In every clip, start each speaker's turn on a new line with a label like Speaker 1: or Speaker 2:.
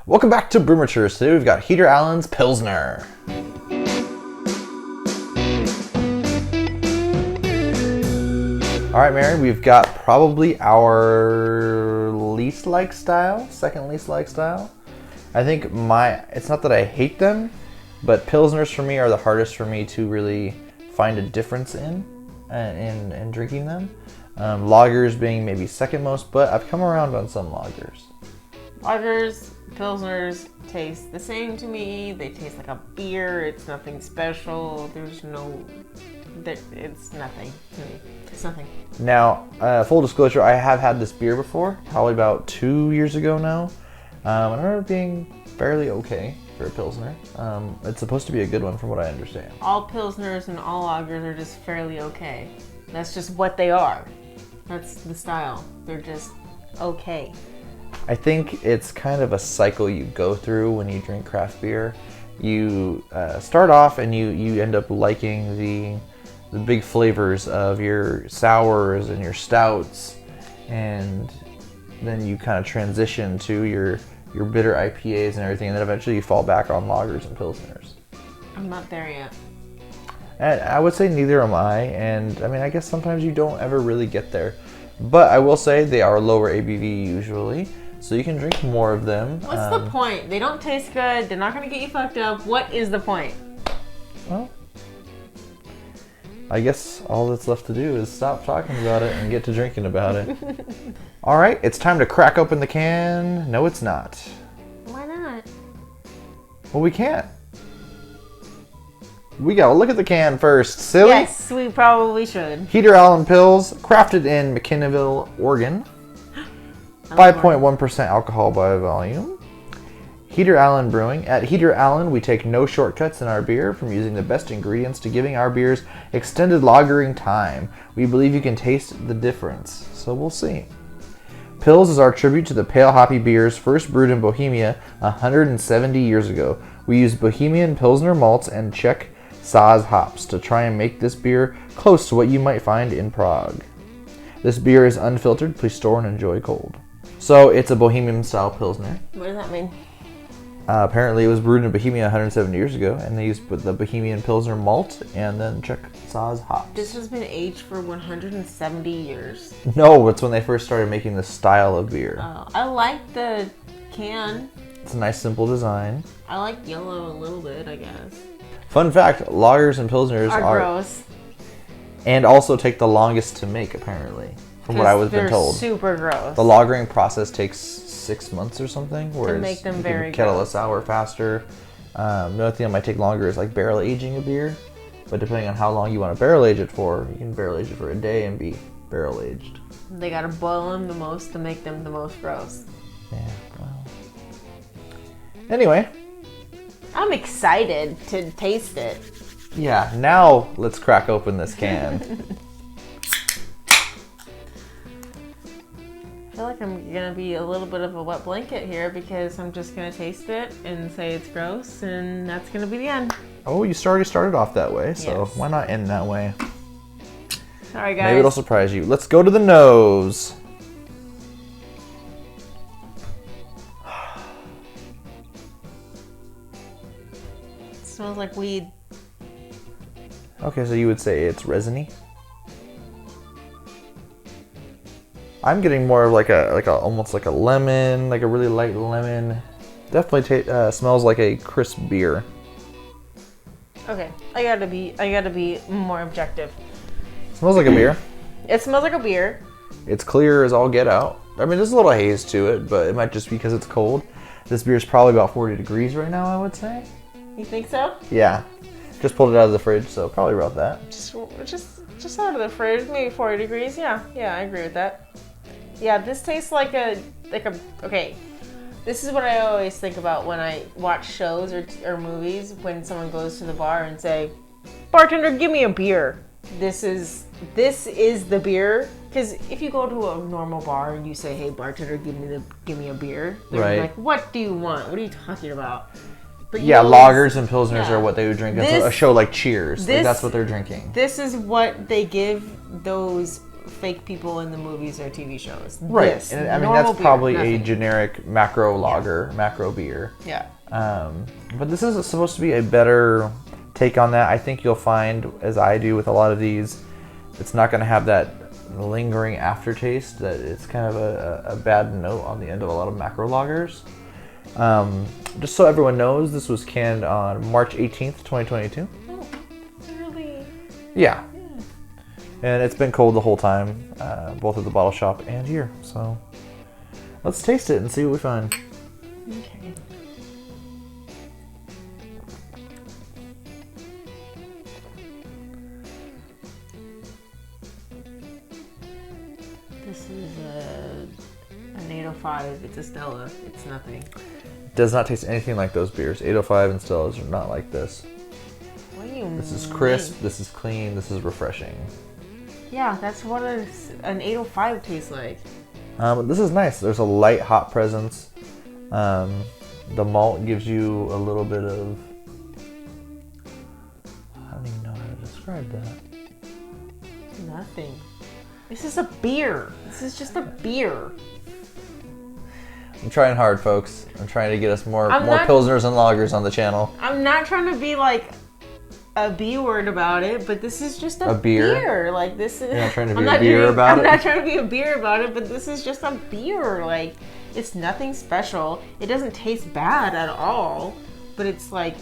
Speaker 1: Welcome back to Brewmatures. Today we've got Heater Allen's Pilsner. All right, Mary, we've got probably our least liked style, second least liked style. I think it's not that I hate them, but Pilsners for me are the hardest for me to really find a difference in drinking them. Lagers being maybe second most, but I've come around on some lagers.
Speaker 2: Lagers, Pilsners taste the same to me. They taste like a beer. It's nothing special. It's nothing to me. It's nothing.
Speaker 1: Now, full disclosure, I have had this beer before, probably about 2 years ago now. I remember it being fairly okay for a Pilsner. It's supposed to be a good one from what I understand.
Speaker 2: All Pilsners and all lagers are just fairly okay. That's just what they are. That's the style. They're just okay.
Speaker 1: I think it's kind of a cycle you go through when you drink craft beer. You start off and you end up liking the big flavors of your sours and your stouts, and then you kind of transition to your bitter IPAs and everything, and then eventually you fall back on lagers and Pilsners.
Speaker 2: I'm not there yet.
Speaker 1: And I would say neither am I, and I mean, I guess sometimes you don't ever really get there. But I will say they are lower ABV usually, so you can drink more of them.
Speaker 2: What's the point? They don't taste good. They're not going to get you fucked up. What is the point?
Speaker 1: Well, I guess all that's left to do is stop talking about it and get to drinking about it. All right, it's time to crack open the can. No, it's not.
Speaker 2: Why not?
Speaker 1: Well, we can't. We gotta look at the can first. Silly?
Speaker 2: Yes, we probably should.
Speaker 1: Heater Allen Pils, crafted in McKinneyville, Oregon. 5.1% alcohol by volume. Heater Allen Brewing. At Heater Allen, we take no shortcuts in our beer, from using the best ingredients to giving our beers extended lagering time. We believe you can taste the difference, so we'll see. Pils is our tribute to the pale hoppy beers first brewed in Bohemia 170 years ago. We use Bohemian Pilsner malts and Czech Saaz hops to try and make this beer close to what you might find in Prague. This beer is unfiltered. Please store and enjoy cold. So it's a Bohemian style Pilsner.
Speaker 2: What does that mean?
Speaker 1: Apparently it was brewed in Bohemia 170 years ago, and they used the Bohemian Pilsner malt and then Czech Saaz hops.
Speaker 2: This has been aged for 170 years.
Speaker 1: No, it's when they first started making this style of beer.
Speaker 2: Oh, I like the can.
Speaker 1: It's a nice simple design.
Speaker 2: I like yellow a little bit, I guess.
Speaker 1: Fun fact, lagers and Pilsners
Speaker 2: are gross.
Speaker 1: And also take the longest to make, apparently, from what I was been told.
Speaker 2: They're super gross.
Speaker 1: The lagering process takes 6 months or something, whereas
Speaker 2: to make them
Speaker 1: you
Speaker 2: very
Speaker 1: can kettle
Speaker 2: gross.
Speaker 1: a sour faster. The only thing that might take longer is like barrel aging a beer, but depending on how long you want to barrel age it for, you can barrel age it for a day and be barrel aged.
Speaker 2: They gotta boil them the most to make them the most gross.
Speaker 1: Yeah, well. Anyway.
Speaker 2: I'm excited to taste it.
Speaker 1: Yeah, now let's crack open this can.
Speaker 2: I feel like I'm gonna be a little bit of a wet blanket here because I'm just gonna taste it and say it's gross, and that's gonna be the end.
Speaker 1: Oh, you already started off that way, so
Speaker 2: Yes.
Speaker 1: why not end that way?
Speaker 2: Sorry, guys.
Speaker 1: Maybe it'll surprise you. Let's go to the nose.
Speaker 2: It smells like weed.
Speaker 1: Okay, so you would say it's resiny. I'm getting more of like a almost like a lemon, like a really light lemon. Definitely smells like a crisp beer.
Speaker 2: Okay, I gotta be more objective.
Speaker 1: Smells like a beer.
Speaker 2: It smells like a beer.
Speaker 1: It's clear as all get out. I mean, there's a little haze to it, but it might just be because it's cold. This beer is probably about 40 degrees right now, I would say.
Speaker 2: You think so?
Speaker 1: Yeah. Just pulled it out of the fridge, so probably about that.
Speaker 2: Just out of the fridge, maybe 40 degrees. Yeah, I agree with that. Yeah, this tastes like a okay. This is what I always think about when I watch shows or movies, when someone goes to the bar and say, "Bartender, give me a beer." This is the beer. Because if you go to a normal bar and you say, "Hey, bartender, give me a beer," they're
Speaker 1: Right.
Speaker 2: like, "What do you want? What are you talking about?" But
Speaker 1: Yeah, lagers and pilsners
Speaker 2: yeah.
Speaker 1: are what they would drink at a show like Cheers. Like,
Speaker 2: this-
Speaker 1: that's what they're drinking.
Speaker 2: This is what they give those fake people in the movies or TV shows.
Speaker 1: Right.
Speaker 2: This,
Speaker 1: And I mean,
Speaker 2: normal
Speaker 1: that's
Speaker 2: beer,
Speaker 1: probably a
Speaker 2: nothing.
Speaker 1: generic macro lager, macro beer.
Speaker 2: Yeah.
Speaker 1: But this is supposed to be a better take on that. I think you'll find, as I do with a lot of these, it's not going to have that lingering aftertaste. That it's kind of a bad note on the end of a lot of macro lagers. Just so everyone knows, this was canned on March 18th, 2022.
Speaker 2: Oh, really?
Speaker 1: Yeah. And it's been cold the whole time, both at the bottle shop and here. So let's taste it and see what we find.
Speaker 2: Okay. This is an 805. It's a Stella. It's nothing.
Speaker 1: Does not taste anything like those beers. 805 and Stellas are not like this.
Speaker 2: What do you mean?
Speaker 1: This is crisp, this is clean, this is refreshing.
Speaker 2: Yeah, that's what an 805 tastes like.
Speaker 1: This is nice. There's a light hop presence. The malt gives you a little bit of... I don't even know how to describe that.
Speaker 2: Nothing. This is a beer. This is just a beer.
Speaker 1: I'm trying hard, folks. I'm trying to get us more
Speaker 2: not-
Speaker 1: Pilsners and lagers on the channel.
Speaker 2: I'm not trying to be like a B word about it, but this is just a
Speaker 1: beer?
Speaker 2: Like this is.
Speaker 1: You're not trying to be a beer about it?
Speaker 2: I'm not trying to be a beer about it, but this is just a beer. Like it's nothing special. It doesn't taste bad at all, but it's like,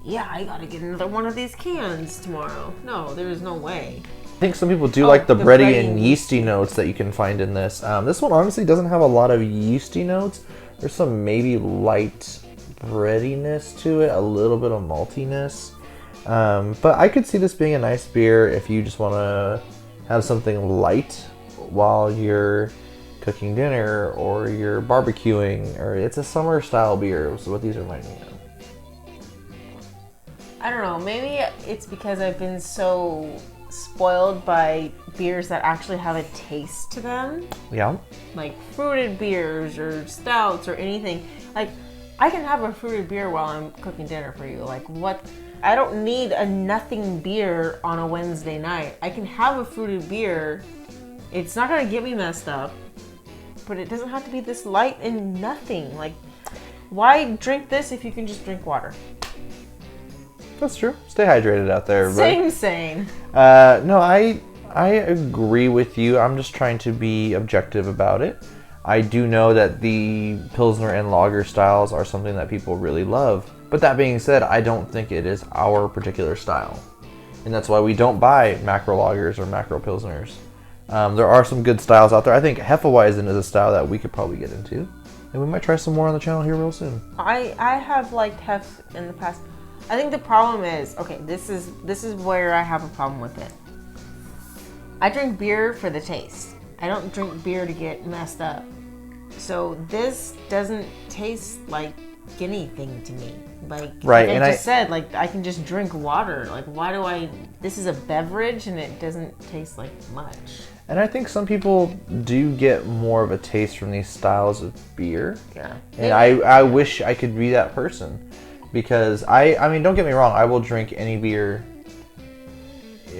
Speaker 2: yeah, I gotta get another one of these cans tomorrow. No, there is no way.
Speaker 1: I think some people do like the
Speaker 2: the
Speaker 1: bready
Speaker 2: bready
Speaker 1: and yeasty notes that you can find in this. This one honestly doesn't have a lot of yeasty notes. There's some maybe light breadiness to it, a little bit of maltiness. But I could see this being a nice beer if you just want to have something light while you're cooking dinner or you're barbecuing, or it's a summer style beer. So what these remind me of.
Speaker 2: I don't know. Maybe it's because I've been so spoiled by beers that actually have a taste to them.
Speaker 1: Yeah.
Speaker 2: Like fruited beers or stouts or anything. Like I can have a fruited beer while I'm cooking dinner for you. Like what? I don't need a nothing beer on a Wednesday night. I can have a fruited beer. It's not gonna get me messed up, but it doesn't have to be this light and nothing. Like why drink this if you can just drink water?
Speaker 1: That's true. Stay hydrated out there, everybody.
Speaker 2: Same.
Speaker 1: No, I agree with you. I'm just trying to be objective about it. I do know that the Pilsner and lager styles are something that people really love. But that being said, I don't think it is our particular style. And that's why we don't buy macro lagers or macro Pilsners. There are some good styles out there. I think Hefeweizen is a style that we could probably get into. And we might try some more on the channel here real soon.
Speaker 2: I have liked Hef in the past. I think the problem is, okay, this is where I have a problem with it. I drink beer for the taste. I don't drink beer to get messed up. So this doesn't taste like anything to me. Like,
Speaker 1: right,
Speaker 2: like
Speaker 1: and
Speaker 2: I just said, like I can just drink water. Like why do I? This is a beverage and it doesn't taste like much.
Speaker 1: And I think some people do get more of a taste from these styles of beer.
Speaker 2: Yeah.
Speaker 1: And I wish I could be that person. Because I mean, don't get me wrong, I will drink any beer,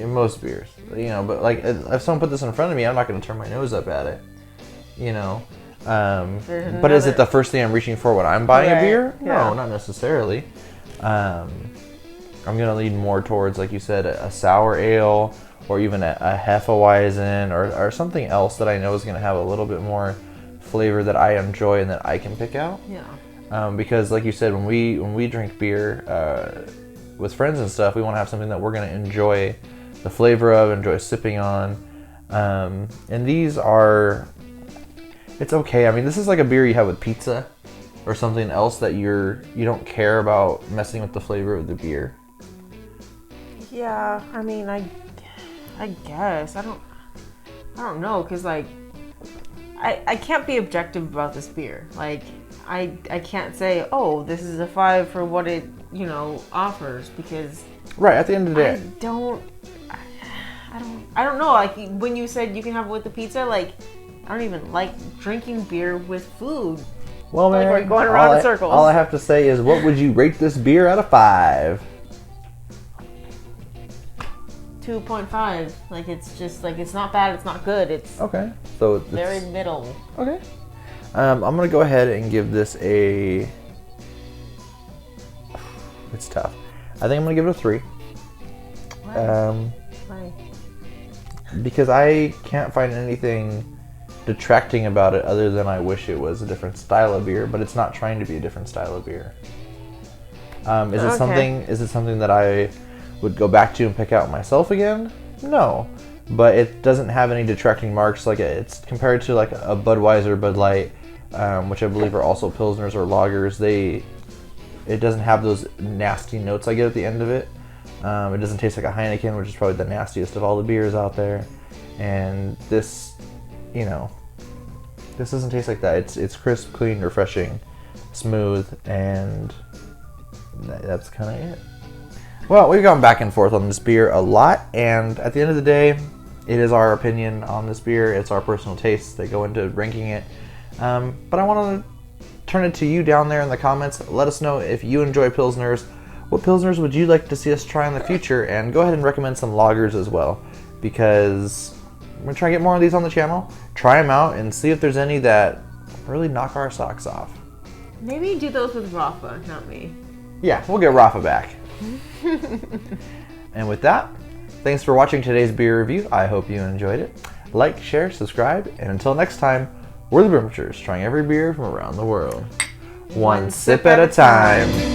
Speaker 1: most beers, you know, but like if someone put this in front of me, I'm not going to turn my nose up at it, you know. But is it the first thing I'm reaching for when I'm buying a beer?
Speaker 2: Yeah.
Speaker 1: No, not necessarily. I'm going to lean more towards, like you said, a sour ale or even a Hefeweizen or something else that I know is going to have a little bit more flavor that I enjoy and that I can pick out.
Speaker 2: Yeah.
Speaker 1: Because like you said, when we drink beer with friends and stuff, we want to have something that we're going to enjoy the flavor of, enjoy sipping on. And these are, it's okay. I mean, this is like a beer you have with pizza or something else that you don't care about messing with the flavor of the beer.
Speaker 2: Yeah, I mean, I guess I don't know, because like I can't be objective about this beer. Like I can't say, oh, this is a 5 for what it offers, because
Speaker 1: right at the end of the day,
Speaker 2: I don't know. Like when you said you can have it with the pizza, like I don't even like drinking beer with food.
Speaker 1: Well, man,
Speaker 2: like we're going around in circles.
Speaker 1: All I have to say is, what would you rate this beer out of 5?
Speaker 2: 2.5. Like, it's just, like, it's not bad, it's not good. It's
Speaker 1: Okay. So it's
Speaker 2: very middle.
Speaker 1: Okay. I'm going to go ahead and give this a... It's tough. I think I'm going to give it a 3.
Speaker 2: Why?
Speaker 1: Because I can't find anything detracting about it other than I wish it was a different style of beer, but it's not trying to be a different style of beer. Is it something that I would go back to and pick out myself again? No. But it doesn't have any detracting marks. Like, it's compared to like a Budweiser, Bud Light, which I believe are also Pilsners or lagers. It doesn't have those nasty notes I get at the end of it. It doesn't taste like a Heineken, which is probably the nastiest of all the beers out there. And this, this doesn't taste like that. It's crisp, clean, refreshing, smooth, and that's kind of it. Well, we've gone back and forth on this beer a lot, and at the end of the day, it is our opinion on this beer. It's our personal tastes that go into ranking it. But I want to turn it to you down there in the comments. Let us know if you enjoy Pilsners. What Pilsners would you like to see us try in the future? And go ahead and recommend some lagers as well, because I'm going to try and get more of these on the channel. Try them out and see if there's any that really knock our socks off.
Speaker 2: Maybe do those with Rafa, not me.
Speaker 1: Yeah, we'll get Rafa back. And with that, thanks for watching today's beer review. I hope you enjoyed it. Like, share, subscribe, and until next time, we're the Brimchers, trying every beer from around the world. One sip at a time.